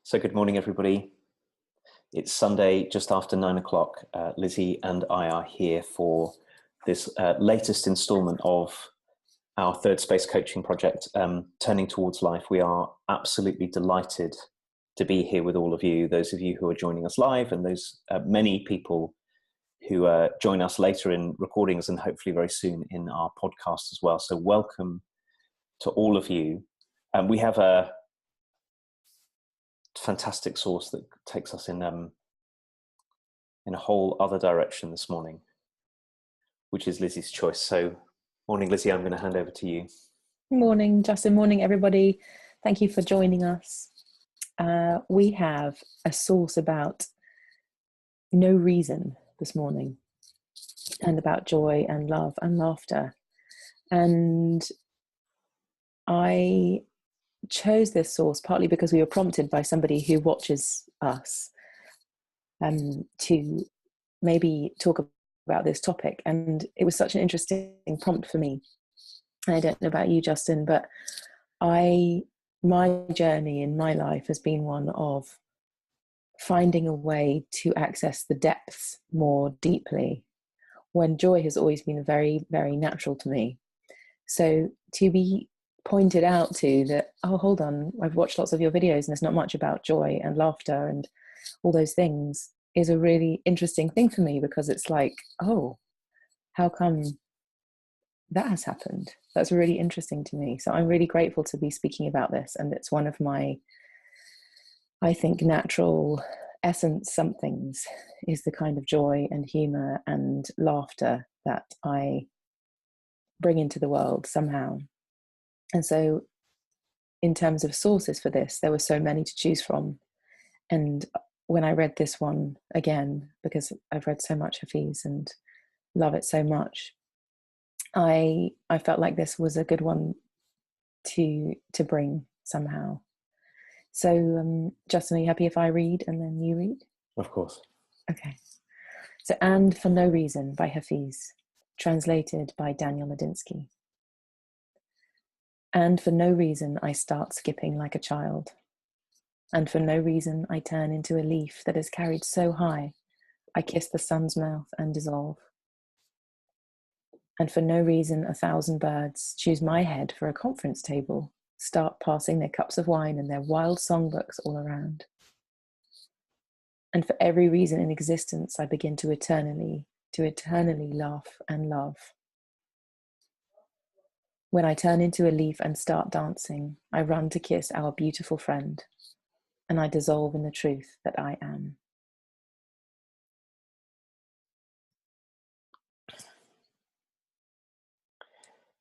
So good morning, everybody. It's Sunday, just after 9 o'clock. Lizzie and I are here for this latest installment of our third space coaching project, Turning Towards Life. We are absolutely delighted to be here with all of you, those of you who are joining us live and those many people who join us later in recordings and hopefully very soon in our podcast as well. So welcome to all of you. We have a fantastic source that takes us in a whole other direction this morning, which is Lizzie's choice. So morning, Lizzie, I'm going to hand over to you. Morning, Justin. Morning, everybody. Thank you for joining us. We have a source about no reason this morning and about joy and love and laughter. And I chose this source partly because we were prompted by somebody who watches us to maybe talk about this topic. And it was such an interesting prompt for me. I don't know about you, Justin, but my journey in my life has been one of finding a way to access the depths more deeply, when joy has always been very, very natural to me. So to be pointed out to that, oh, hold on, I've watched lots of your videos and there's not much about joy and laughter and all those things, is a really interesting thing for me, because it's like, oh, how come that has happened? That's really interesting to me. So I'm really grateful to be speaking about this. And it's one of my, I think, natural essence somethings is the kind of joy and humor and laughter that I bring into the world somehow. And so in terms of sources for this, there were so many to choose from. And when I read this one again, because I've read so much Hafiz and love it so much, I felt like this was a good one to bring somehow. So Justin, are you happy if I read and then you read? Of course. Okay. So And for No Reason by Hafiz, translated by Daniel Ladinsky. And for no reason I start skipping like a child. And for no reason I turn into a leaf that is carried so high I kiss the sun's mouth and dissolve. And for no reason 1,000 birds choose my head for a conference table, start passing their cups of wine and their wild songbooks all around. And for every reason in existence I begin to eternally laugh and love. When I turn into a leaf and start dancing, I run to kiss our beautiful friend, and I dissolve in the truth that I am.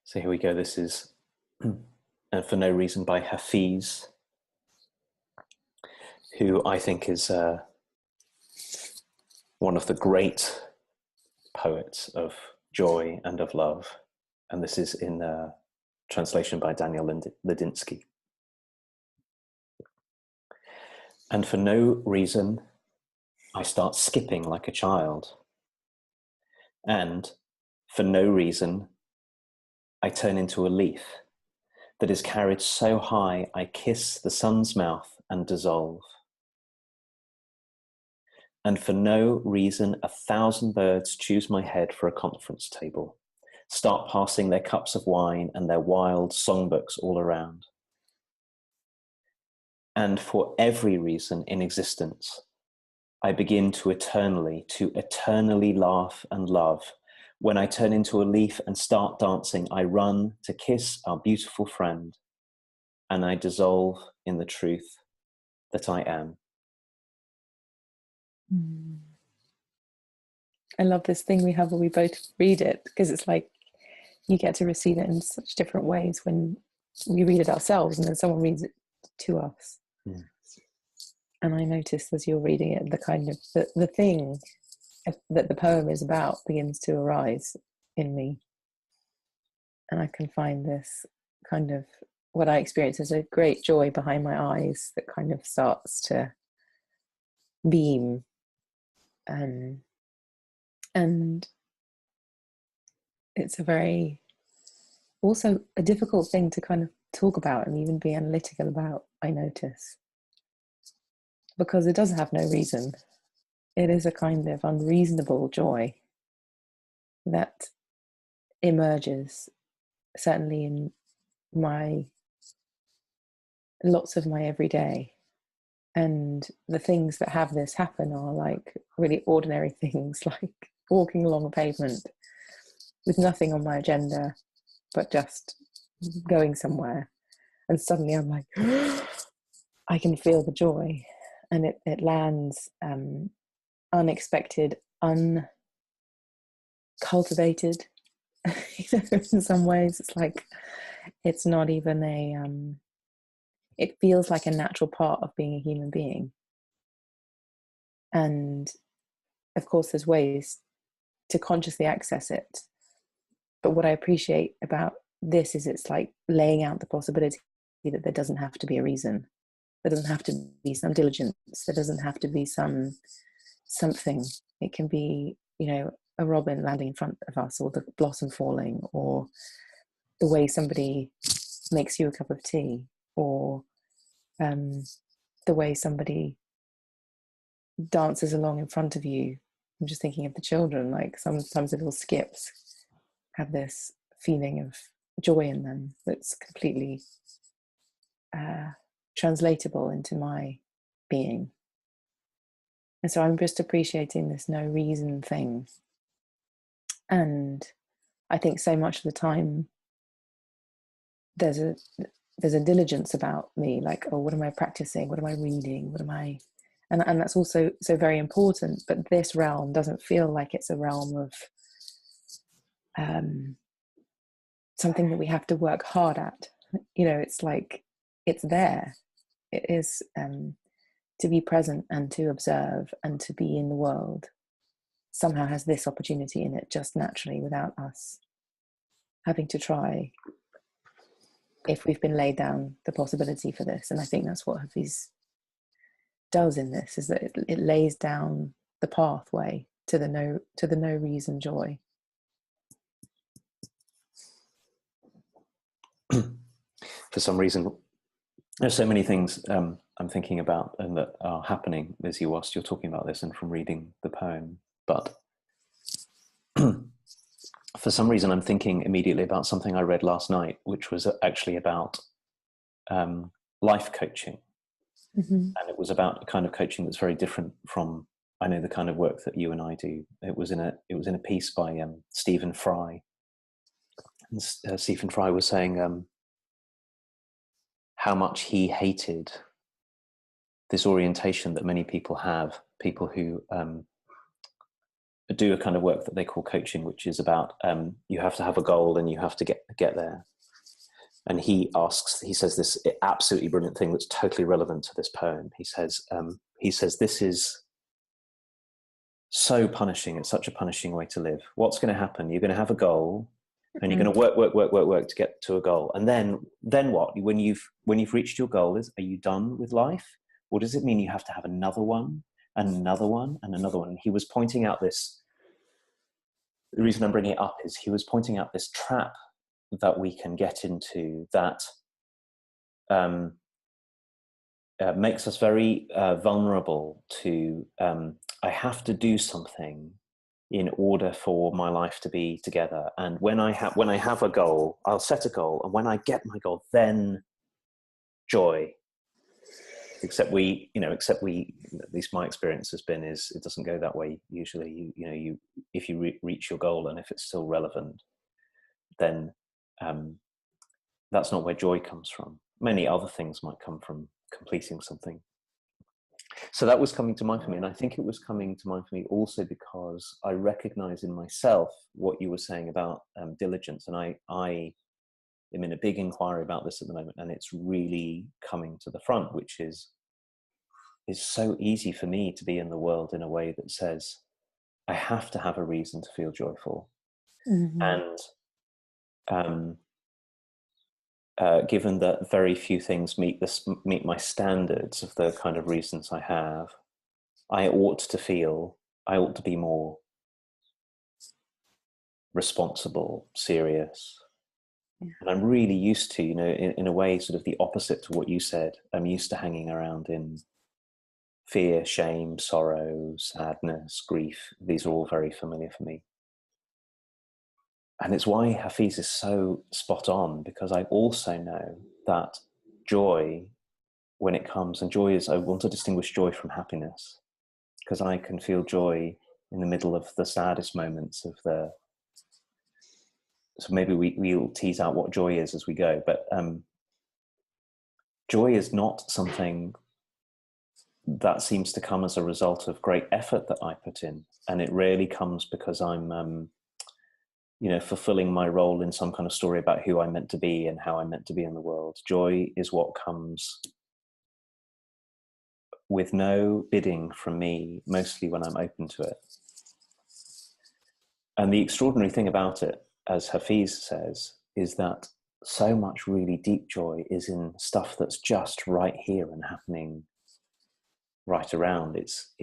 So here we go. This is And for No Reason by Hafiz, who I think is one of the great poets of joy and of love. And this is in translation by Daniel Ladinsky. And for no reason I start skipping like a child. And for no reason I turn into a leaf that is carried so high I kiss the sun's mouth and dissolve. And for no reason 1,000 birds choose my head for a conference table, start passing their cups of wine and their wild songbooks all around. And for every reason in existence, I begin to eternally laugh and love. When I turn into a leaf and start dancing, I run to kiss our beautiful friend, and I dissolve in the truth that I am. I love this thing we have where we both read it, because it's like you get to receive it in such different ways when we read it ourselves and then someone reads it to us. Mm. And I noticed as you're reading it, the kind of the thing that the poem is about begins to arise in me. And I can find this kind of what I experience as a great joy behind my eyes that kind of starts to beam. And it's also a difficult thing to kind of talk about and even be analytical about, I notice. because it does have no reason. It is a kind of unreasonable joy that emerges, certainly in my lots of my everyday. And the things that have this happen are like really ordinary things, like walking along a pavement with nothing on my agenda, but just going somewhere. And suddenly I'm like, I can feel the joy. And it lands unexpected, uncultivated. In some ways, it's like, it's not even it feels like a natural part of being a human being. And of course, there's ways to consciously access it. But what I appreciate about this is it's like laying out the possibility that there doesn't have to be a reason. There doesn't have to be some diligence. There doesn't have to be something. It can be, a robin landing in front of us, or the blossom falling, or the way somebody makes you a cup of tea, or the way somebody dances along in front of you. I'm just thinking of the children, like sometimes the little skips have this feeling of joy in them that's completely translatable into my being. And so I'm just appreciating this no reason thing. And I think so much of the time there's a diligence about me, like, oh, what am I practicing? What am I reading? What am I? And that's also so very important. But this realm doesn't feel like it's a realm of something that we have to work hard at. It's like, it's there. It is to be present and to observe and to be in the world somehow has this opportunity in it, just naturally, without us having to try, if we've been laid down the possibility for this. And I think that's what Hafiz does in this, is that it lays down the pathway to the no reason joy. For some reason, there's so many things I'm thinking about and that are happening, Lizzie, whilst you're talking about this and from reading the poem. But for some reason, I'm thinking immediately about something I read last night, which was actually about life coaching. Mm-hmm. And it was about a kind of coaching that's very different from, I know, the kind of work that you and I do. It was in a piece by Stephen Fry. And Stephen Fry was saying how much he hated this orientation that many people have, people who do a kind of work that they call coaching, which is about you have to have a goal and you have to get there. And he says this absolutely brilliant thing that's totally relevant to this poem. He says, this is so punishing. It's such a punishing way to live. What's going to happen? You're going to have a goal, and you're going to work to get to a goal. And then what? When you've reached your goal, are you done with life? Or does it mean you have to have another one, and another one, and another one? And he was pointing out this. The reason I'm bringing it up is he was pointing out this trap that we can get into that makes us very vulnerable to I have to do something in order for my life to be together. And when I have a goal, I'll set a goal, and when I get my goal, then joy. Except we, at least my experience has been, is it doesn't go that way usually. If you reach your goal and if it's still relevant, then that's not where joy comes from. Many other things might come from completing something. So that was coming to mind for me, and I think it was coming to mind for me also because I recognize in myself what you were saying about diligence, and I am in a big inquiry about this at the moment, and it's really coming to the front, which is so easy for me to be in the world in a way that says I have to have a reason to feel joyful. Mm-hmm. And given that very few things meet my standards of the kind of reasons I have, I ought to be more responsible, serious. Yeah. And I'm really used to, in a way, sort of the opposite to what you said. I'm used to hanging around in fear, shame, sorrow, sadness, grief, these are all very familiar for me. And it's why Hafiz is so spot on, because I also know that joy, when it comes, and joy is, I want to distinguish joy from happiness, because I can feel joy in the middle of the saddest moments of the, so maybe we'll tease out what joy is as we go, but joy is not something that seems to come as a result of great effort that I put in. And it rarely comes because I'm, fulfilling my role in some kind of story about who I'm meant to be and how I'm meant to be in the world. Joy is what comes with no bidding from me, mostly when I'm open to it. And the extraordinary thing about it, as Hafiz says, is that so much really deep joy is in stuff that's just right here and happening right around. It's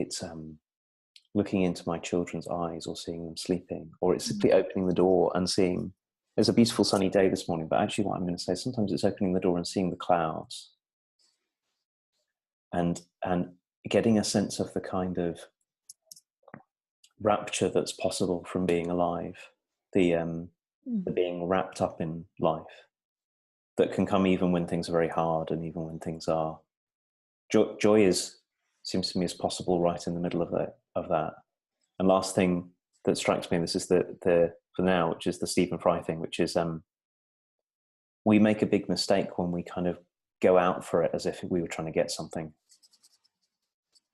looking into my children's eyes or seeing them sleeping, or it's simply opening the door and seeing, there's a beautiful sunny day this morning, but actually what I'm going to say, sometimes it's opening the door and seeing the clouds and getting a sense of the kind of rapture that's possible from being alive, the being wrapped up in life that can come even when things are very hard and even when things are, joy seems to me is possible right in the middle of that. And last thing that strikes me, and this is the for now, which is the Stephen Fry thing, which is we make a big mistake when we kind of go out for it as if we were trying to get something.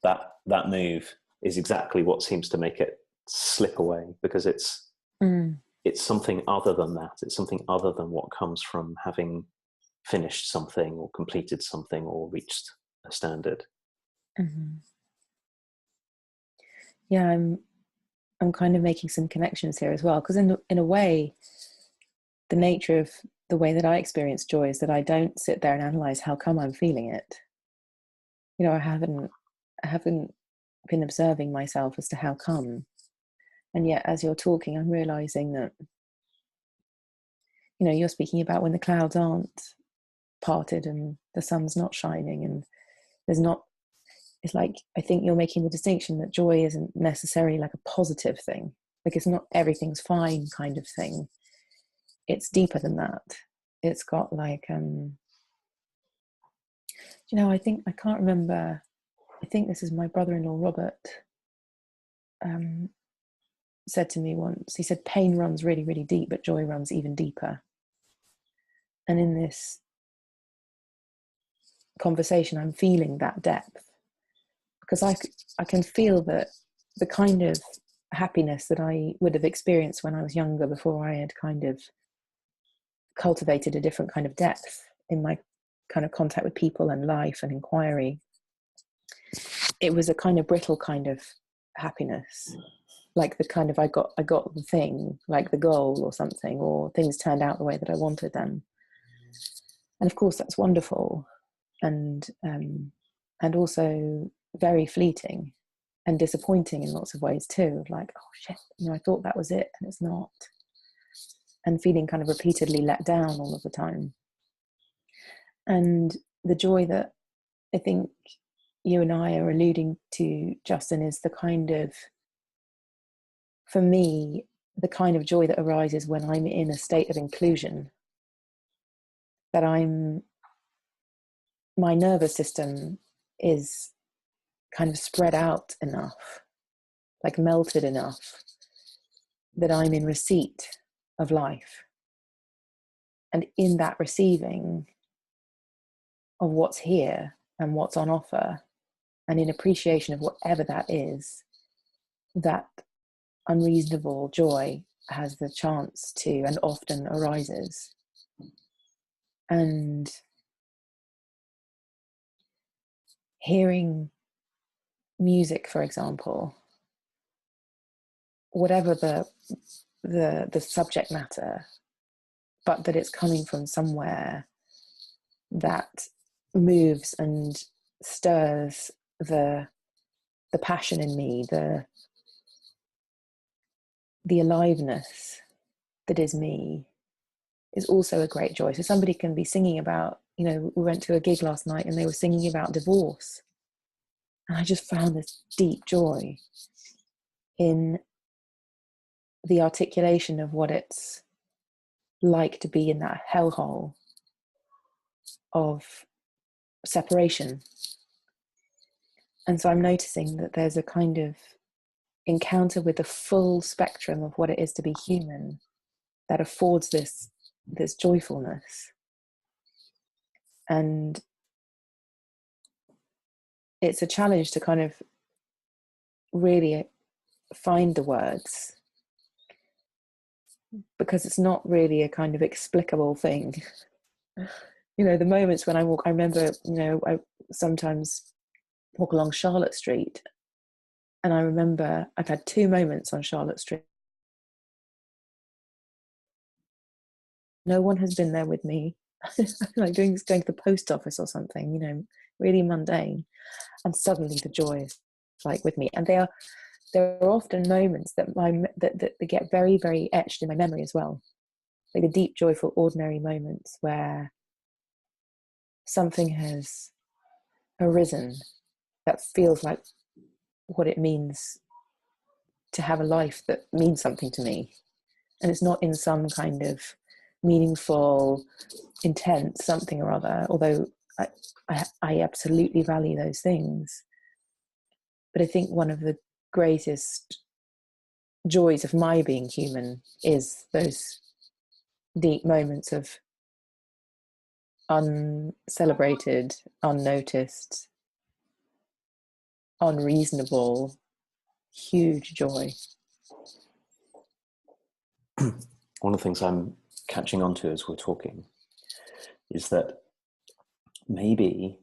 That move is exactly what seems to make it slip away, because it's something other than that. It's something other than what comes from having finished something or completed something or reached a standard. Mm-hmm. Yeah, I'm kind of making some connections here as well, because in a way, the nature of the way that I experience joy is that I don't sit there and analyze how come I'm feeling it. I haven't been observing myself as to how come. And yet, as you're talking, I'm realizing that, you're speaking about when the clouds aren't parted and the sun's not shining and it's like, I think you're making the distinction that joy isn't necessarily like a positive thing. Like, it's not everything's fine kind of thing. It's deeper than that. It's got like, I think, I can't remember, I think this is my brother-in-law, Robert, said to me once, he said, pain runs really, really deep, but joy runs even deeper. And in this conversation, I'm feeling that depth, because I can feel that the kind of happiness that I would have experienced when I was younger, before I had kind of cultivated a different kind of depth in my kind of contact with people and life and inquiry. It was a kind of brittle kind of happiness, like the kind of I got the thing, like the goal or something, or things turned out the way that I wanted them. And of course that's wonderful, and also very fleeting and disappointing in lots of ways too. Like, oh shit, I thought that was it and it's not. And feeling kind of repeatedly let down all of the time. And the joy that I think you and I are alluding to, Justin, is the kind of, for me, the kind of joy that arises when I'm in a state of inclusion, that my nervous system is kind of spread out enough, like melted enough, that I'm in receipt of life. And in that receiving of what's here and what's on offer, and in appreciation of whatever that is, that unreasonable joy has the chance to, and often arises. And hearing music, for example, whatever the subject matter, but that it's coming from somewhere that moves and stirs the passion in me, the aliveness that is me, is also a great joy. So somebody can be singing about, we went to a gig last night and they were singing about divorce, And I just found this deep joy in the articulation of what it's like to be in that hellhole of separation. And so I'm noticing that there's a kind of encounter with the full spectrum of what it is to be human that affords this joyfulness. And it's a challenge to kind of really find the words, because it's not really a kind of explicable thing. You know, the moments when I walk, I remember, you know, I sometimes walk along Charlotte Street, and I remember I've had 2 moments on Charlotte Street. No one has been there with me, like going to the post office or something, you know, really mundane. And suddenly the joy is like with me. And there are often moments that that get very, very etched in my memory as well. Like the deep, joyful, ordinary moments where something has arisen that feels like what it means to have a life that means something to me. And it's not in some kind of meaningful, intense something or other, although I absolutely value those things. But I think one of the greatest joys of my being human is those deep moments of uncelebrated, unnoticed, unreasonable, huge joy. One of the things I'm catching on to as we're talking is that maybe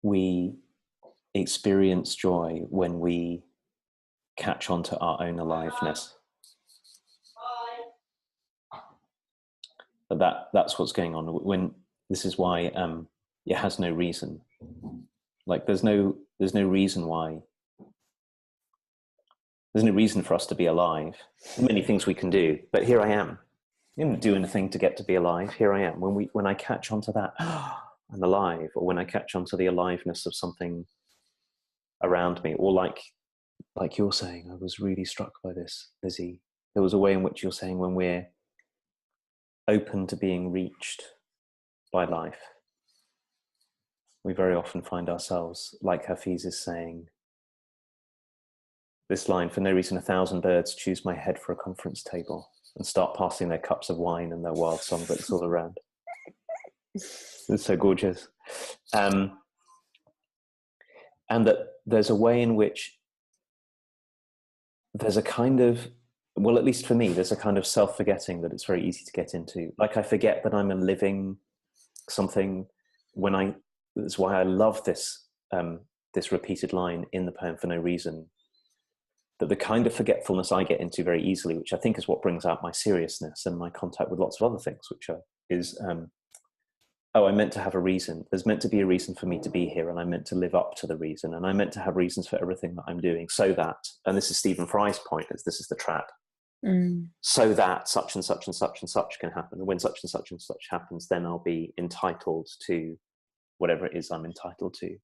we experience joy when we catch on to our own aliveness. But that's what's going on. When this is why it has no reason. Like there's no reason why. There's no reason for us to be alive. Many things we can do, but here I am. I didn't do anything to get to be alive. Here I am. When I catch onto that, I'm alive, or when I catch onto the aliveness of something around me, or like you're saying, I was really struck by this, Lizzie. There was a way in which you're saying when we're open to being reached by life, we very often find ourselves, like Hafiz is saying, this line, for no reason 1,000 birds choose my head for a conference table and start passing their cups of wine and their wild songbooks all around. It's so gorgeous. And that there's a way in which there's a kind of, well, at least for me, there's a kind of self-forgetting that it's very easy to get into. Like I forget that I'm a living something that's why I love this, this repeated line in the poem, For No Reason, that the kind of forgetfulness I get into very easily, which I think is what brings out my seriousness and my contact with lots of other things, which is, I meant to have a reason. There's meant to be a reason for me to be here, and I meant to live up to the reason, and I meant to have reasons for everything that I'm doing, so that, and this is Stephen Fry's point, this is the trap, so that such and such and such and such can happen. And when such and such and such happens, then I'll be entitled to whatever it is I'm entitled to.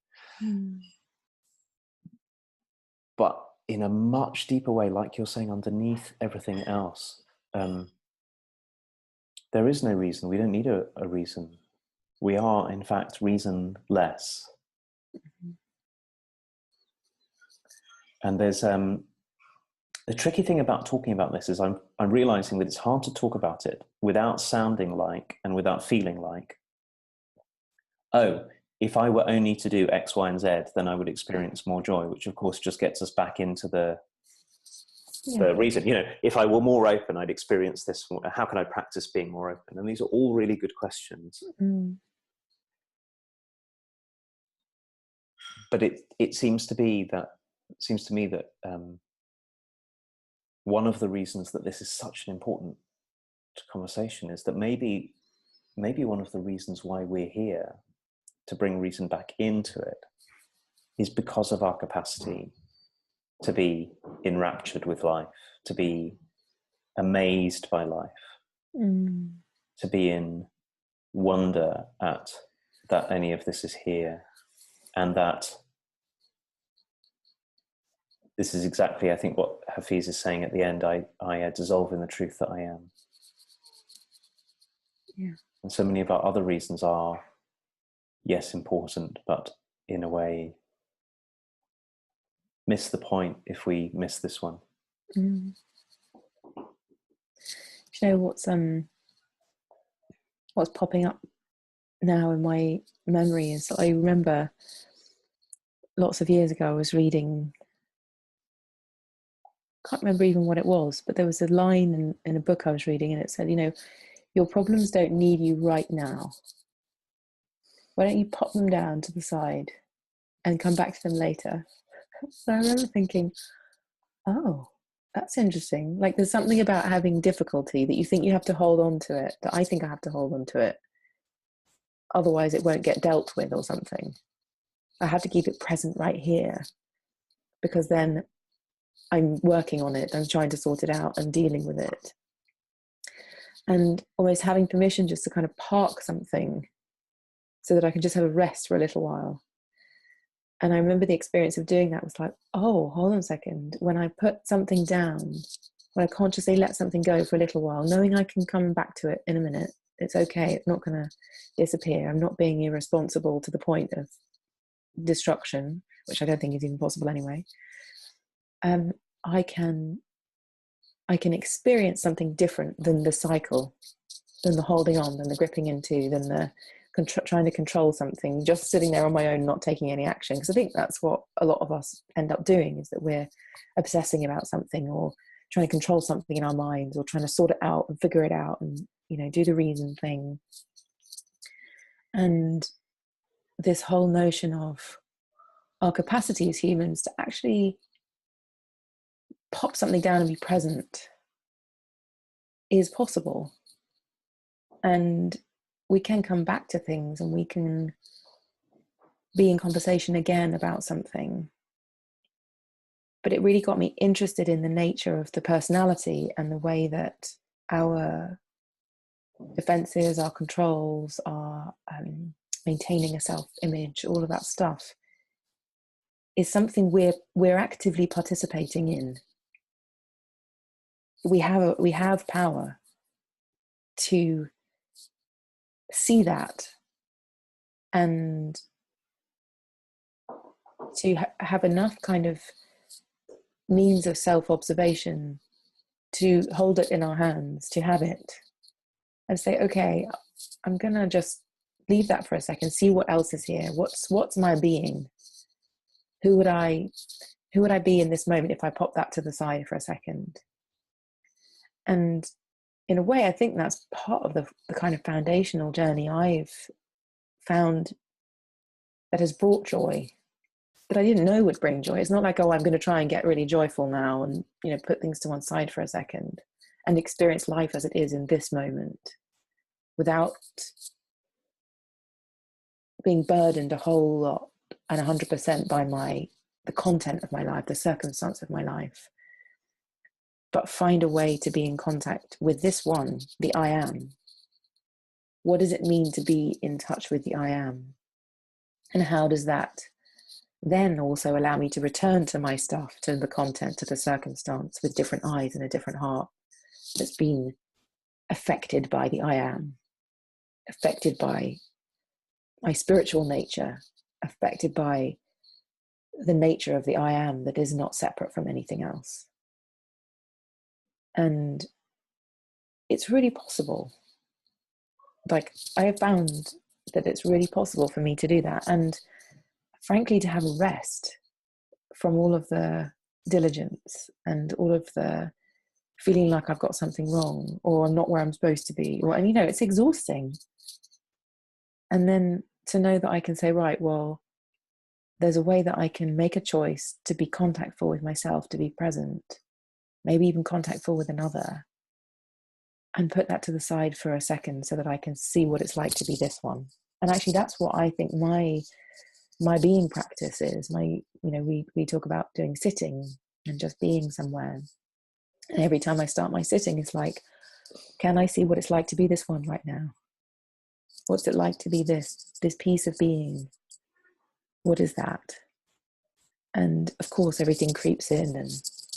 But in a much deeper way, like you're saying, underneath everything else, there is no reason. We don't need a reason. We are, in fact, reasonless. And there's the tricky thing about talking about this is I'm realizing that it's hard to talk about it without sounding like and without feeling like, oh, if I were only to do X, Y, and Z, then I would experience more joy, which of course just gets us back into the reason. You know, if I were more open, I'd experience this. How can I practice being more open? And these are all really good questions. But it seems to me that one of the reasons that this is such an important conversation is that maybe one of the reasons why we're here to bring reason back into it is because of our capacity to be enraptured with life, to be amazed by life, to be in wonder at that any of this is here, and that this is exactly, I think, what Hafiz is saying at the end. I dissolve in the truth that I am. Yeah. And so many of our other reasons are, yes, important, but in a way miss the point if we miss this one. Mm. Do you know what's popping up now in my memory is I remember lots of years ago I was reading, can't remember even what it was, but there was a line in a book I was reading, and it said, your problems don't need you right now. Why don't you pop them down to the side and come back to them later? So I remember thinking, oh, that's interesting. Like, there's something about having difficulty that you think you have to hold on to it, that I think I have to hold on to it. Otherwise it won't get dealt with or something. I have to keep it present right here, because then I'm working on it, I'm trying to sort it out, I'm dealing with it. And almost having permission just to kind of park something so that I can just have a rest for a little while. And I remember the experience of doing that was like, oh, hold on a second. When I put something down, when I consciously let something go for a little while, knowing I can come back to it in a minute, it's okay, it's not going to disappear. I'm not being irresponsible to the point of destruction, which I don't think is even possible anyway. I can experience something different than the cycle, than the holding on, than the gripping into, than the trying to control something, just sitting there on my own, not taking any action. Because I think that's what a lot of us end up doing, is that we're obsessing about something, or trying to control something in our minds, or trying to sort it out and figure it out and, do the reason thing. And this whole notion of our capacity as humans to actually pop something down and be present is possible. And we can come back to things, and we can be in conversation again about something. But it really got me interested in the nature of the personality and the way that our defenses, our controls, our maintaining a self-image, all of that stuff is something we're actively participating in. We have power to see that, and to have enough kind of means of self-observation to hold it in our hands, to have it and say, okay, I'm gonna just leave that for a second, see what else is here. What's my being? Who would I be in this moment if I pop that to the side for a second? And in a way, I think that's part of the kind of foundational journey I've found that has brought joy, that I didn't know would bring joy. It's not like, oh, I'm going to try and get really joyful now and, put things to one side for a second and experience life as it is in this moment, without being burdened a whole lot and 100% by the content of my life, the circumstance of my life, but find a way to be in contact with this one, the I am. What does it mean to be in touch with the I am? And how does that then also allow me to return to my stuff, to the content, to the circumstance, with different eyes and a different heart that's been affected by the I am, affected by my spiritual nature, affected by the nature of the I am that is not separate from anything else. And it's really possible. Like, I have found that it's really possible for me to do that. And frankly, to have a rest from all of the diligence and all of the feeling like I've got something wrong, or I'm not where I'm supposed to be, and it's exhausting. And then to know that I can say, right, well, there's a way that I can make a choice to be contactful with myself, to be present, maybe even contactful with another, and put that to the side for a second so that I can see what it's like to be this one. And actually, that's what I think my being practice is. We talk about doing sitting and just being somewhere. And every time I start my sitting, it's like, can I see what it's like to be this one right now? What's it like to be this piece of being? What is that? And of course, everything creeps in and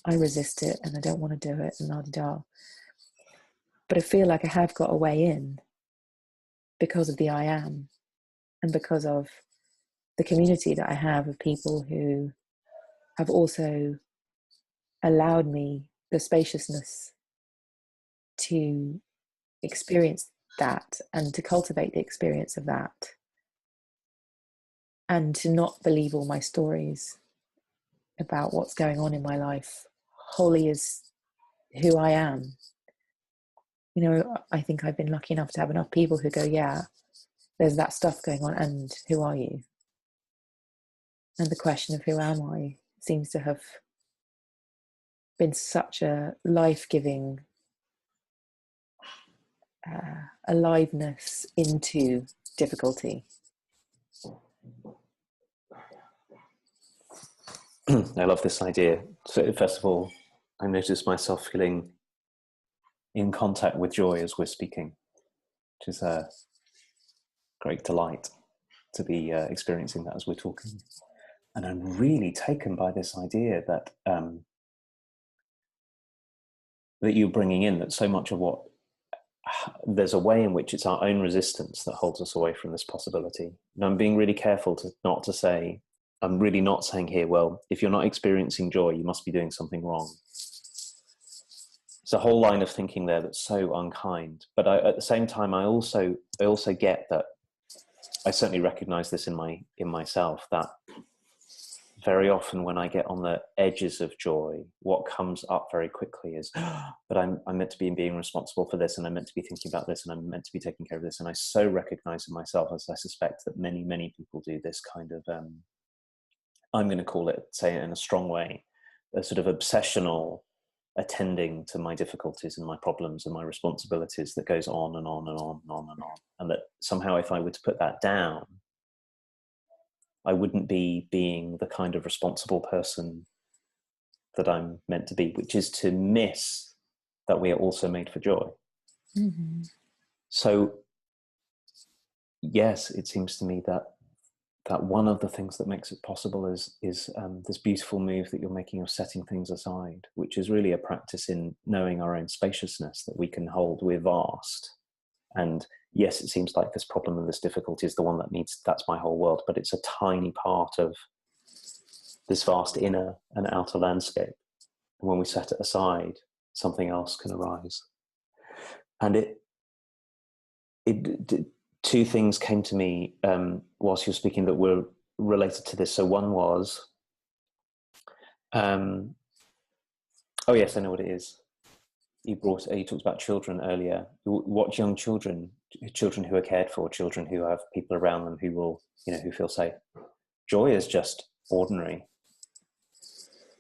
I resist it and I don't want to do it and la-di-da. But I feel like I have got a way in because of the I am and because of the community that I have of people who have also allowed me the spaciousness to experience that and to cultivate the experience of that and to not believe all my stories about what's going on in my life wholly as who I am. You know, I think I've been lucky enough to have enough people who go, yeah, there's that stuff going on, and who are you? And the question of who am I seems to have been such a life-giving aliveness into difficulty. I love this idea. So first of all, I notice myself feeling in contact with joy as we're speaking, which is a great delight to be experiencing that as we're talking. And I'm really taken by this idea that that you're bringing in, that so much of what, there's a way in which it's our own resistance that holds us away from this possibility. And I'm being really careful not to say, I'm really not saying here, well, if you're not experiencing joy, you must be doing something wrong. It's a whole line of thinking there that's so unkind. But at the same time, I also get that, I certainly recognize this in myself, that very often when I get on the edges of joy, what comes up very quickly is, but I'm meant to be being responsible for this, and I'm meant to be thinking about this, and I'm meant to be taking care of this. And I so recognize in myself, as I suspect that many, many people do, this kind of, I'm going to call it, say it in a strong way, a sort of obsessional attending to my difficulties and my problems and my responsibilities that goes on and on and on and on and on. And that somehow if I were to put that down, I wouldn't be being the kind of responsible person that I'm meant to be, which is to miss that we are also made for joy. Mm-hmm. So, yes, it seems to me that one of the things that makes it possible is this beautiful move that you're making of setting things aside, which is really a practice in knowing our own spaciousness, that we can hold, we're vast. And yes, it seems like this problem and this difficulty is the one that's my whole world, but it's a tiny part of this vast inner and outer landscape. And when we set it aside, something else can arise. And two things came to me whilst you were speaking that were related to this. So one was, oh yes, I know what it is. You talked about children earlier. What young children who are cared for, children who have people around them who will, who feel safe. Joy is just ordinary.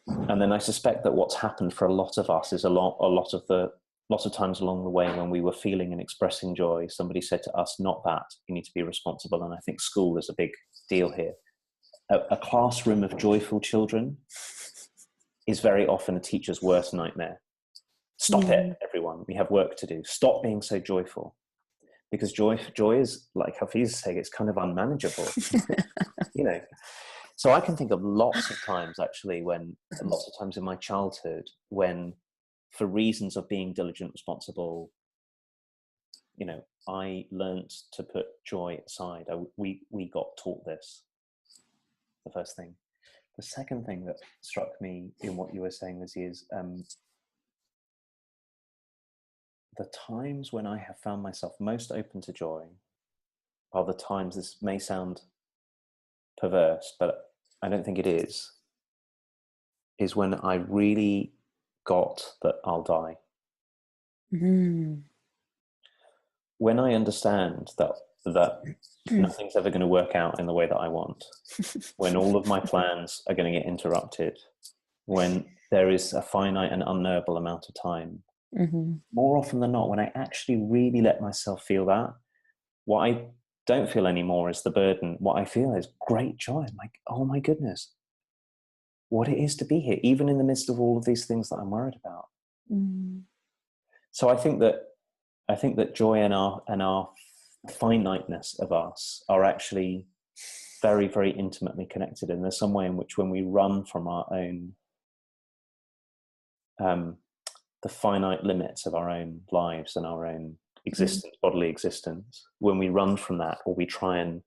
And then I suspect that what's happened for a lot of us is a lot of times along the way when we were feeling and expressing joy, somebody said to us, not that, you need to be responsible. And I think school is a big deal here. A classroom of joyful children is very often a teacher's worst nightmare. Stop it, everyone. We have work to do. Stop being so joyful. Because joy is, like Hafiz is saying, it's kind of unmanageable. So I can think of lots of times, actually, lots of times in my childhood, when for reasons of being diligent, responsible, I learnt to put joy aside. We got taught this, the first thing. The second thing that struck me in what you were saying, Lizzie, is the times when I have found myself most open to joy are the times, this may sound perverse, but I don't think it is when I really got that I'll die. Mm. When I understand that nothing's ever going to work out in the way that I want, when all of my plans are going to get interrupted, when there is a finite and unknowable amount of time, more often than not, when I actually really let myself feel that, what I don't feel anymore is the burden. What I feel is great joy. I'm like, oh my goodness, what it is to be here, even in the midst of all of these things that I'm worried about. So I think that joy and our finiteness of us are actually very, very intimately connected. And there's some way in which when we run from our own, the finite limits of our own lives and our own existence, bodily existence, when we run from that, or we try and,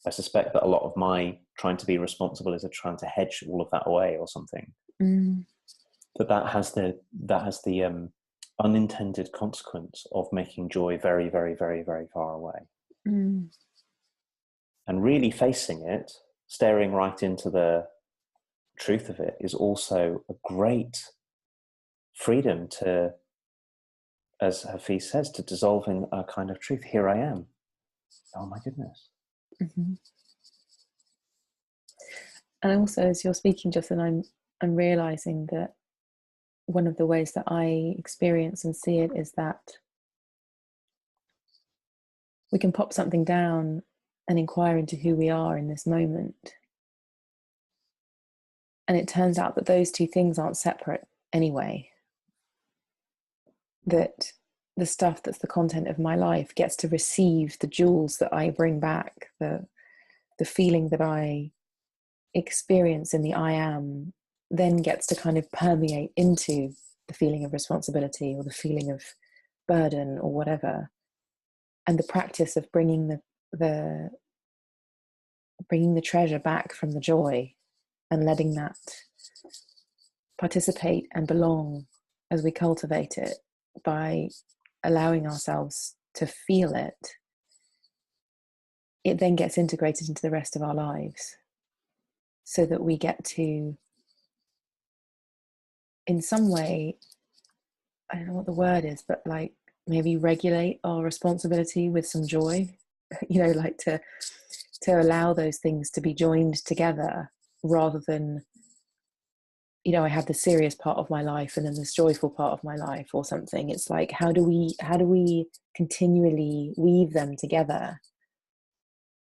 I suspect that a lot of my trying to be responsible is trying to hedge all of that away or something. That has the unintended consequence of making joy very, very, very, very far away. And really facing it, staring right into the truth of it, is also a great freedom to, as Hafiz says, to dissolve in a kind of truth. Here I am. Oh my goodness. And also, as you're speaking, Justin, I'm realizing that one of the ways that I experience and see it is that we can pop something down and inquire into who we are in this moment. And it turns out that those two things aren't separate anyway. That the stuff that's the content of my life gets to receive the jewels that I bring back, the feeling that I experience in the I am, then gets to kind of permeate into the feeling of responsibility or the feeling of burden or whatever. And the practice of bringing the treasure back from the joy and letting that participate and belong as we cultivate it by allowing ourselves to feel it, it then gets integrated into the rest of our lives, so that we get to, in some way, I don't know what the word is, but like maybe regulate our responsibility with some joy, like to allow those things to be joined together, rather than, I have the serious part of my life and then this joyful part of my life or something. It's like, how do we continually weave them together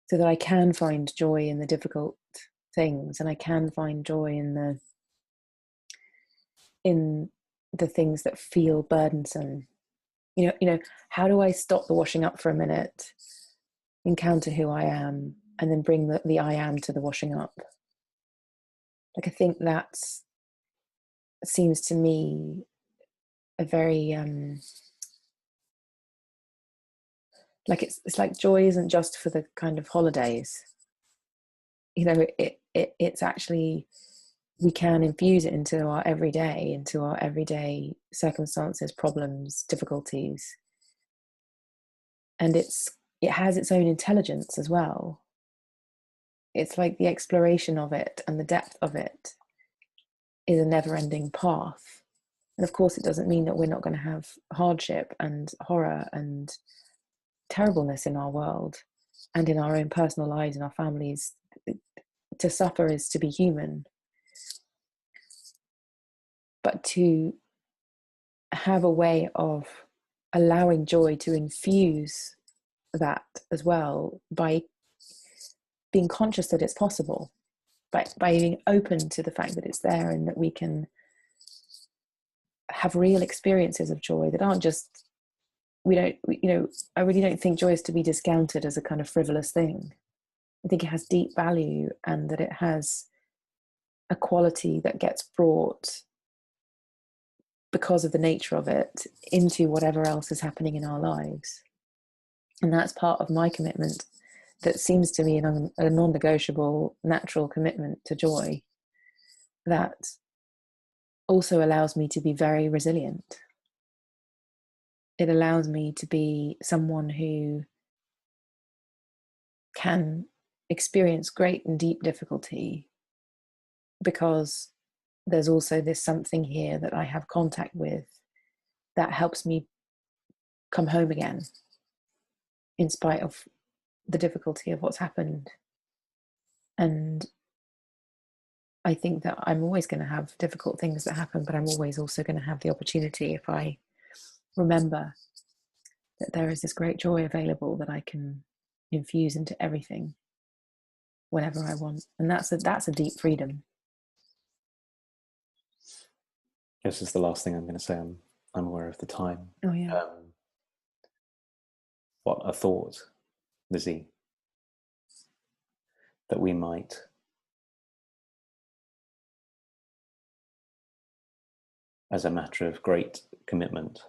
so that I can find joy in the difficult things, and I can find joy in the things that feel burdensome. How do I stop the washing up for a minute, encounter who I am, and then bring the I am to the washing up? Like, I think that seems to me a very like it's like joy isn't just for the kind of holidays. It's actually, we can infuse it into our everyday circumstances, problems, difficulties, and it has its own intelligence as well. It's like the exploration of it and the depth of it is a never-ending path. And of course, it doesn't mean that we're not going to have hardship and horror and terribleness in our world and in our own personal lives and our families. To suffer is to be human. But to have a way of allowing joy to infuse that as well, by being conscious that it's possible, by being open to the fact that it's there and that we can have real experiences of joy that aren't just, I really don't think joy is to be discounted as a kind of frivolous thing. I think it has deep value, and that it has a quality that gets brought, because of the nature of it, into whatever else is happening in our lives. And that's part of my commitment, that seems to me a non-negotiable, natural commitment to joy, that also allows me to be very resilient. It allows me to be someone who can experience great and deep difficulty, because there's also this something here that I have contact with that helps me come home again, in spite of the difficulty of what's happened. And I think that I'm always going to have difficult things that happen, but I'm always also going to have the opportunity, if I remember that there is this great joy available that I can infuse into everything whenever I want. And that's a deep freedom. This is the last thing I'm going to say. I'm aware of the time. Oh yeah. What a thought, Lizzie. that we might as a matter of great commitment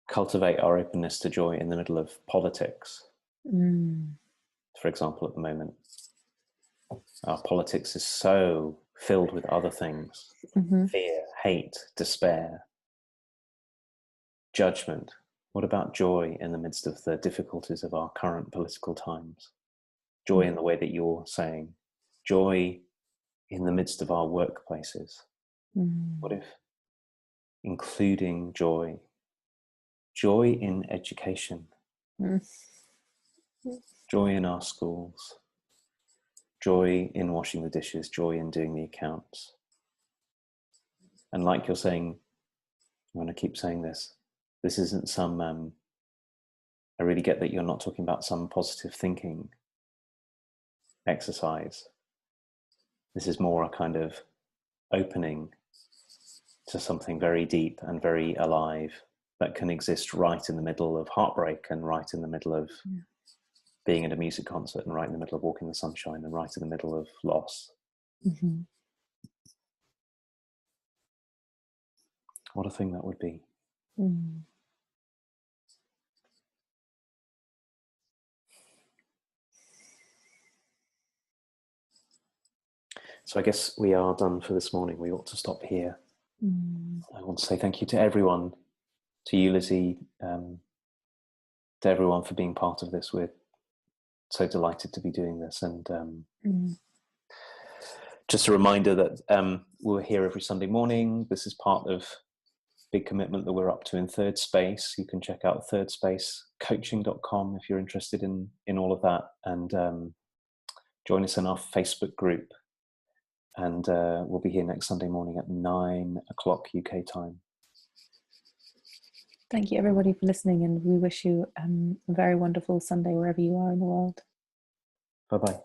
cultivate our openness to joy in the middle of politics. For example, at the moment, our politics is so filled with other things: fear, hate, despair, judgment. What about joy in the midst of the difficulties of our current political times? Joy in the way that you're saying, joy in the midst of our workplaces. What if including joy in education, joy in our schools, joy in washing the dishes, joy in doing the accounts? And like you're saying, I want to keep saying this, this isn't some, I really get that you're not talking about some positive thinking exercise. This is more a kind of opening to something very deep and very alive that can exist right in the middle of heartbreak, and right in the middle of being at a music concert, and right in the middle of walking in the sunshine, and right in the middle of loss. What a thing that would be. So I guess we are done for this morning. We ought to stop here. I want to say thank you to everyone, to you, Lizzie, to everyone for being part of this. We're so delighted to be doing this. And just a reminder that we're here every Sunday morning. This is part of big commitment that we're up to in Third Space. You can check out thirdspacecoaching.com if you're interested in all of that, and join us in our Facebook group. And we'll be here next Sunday morning at 9 o'clock UK time. Thank you, everybody, for listening, and we wish you a very wonderful Sunday wherever you are in the world. Bye-bye.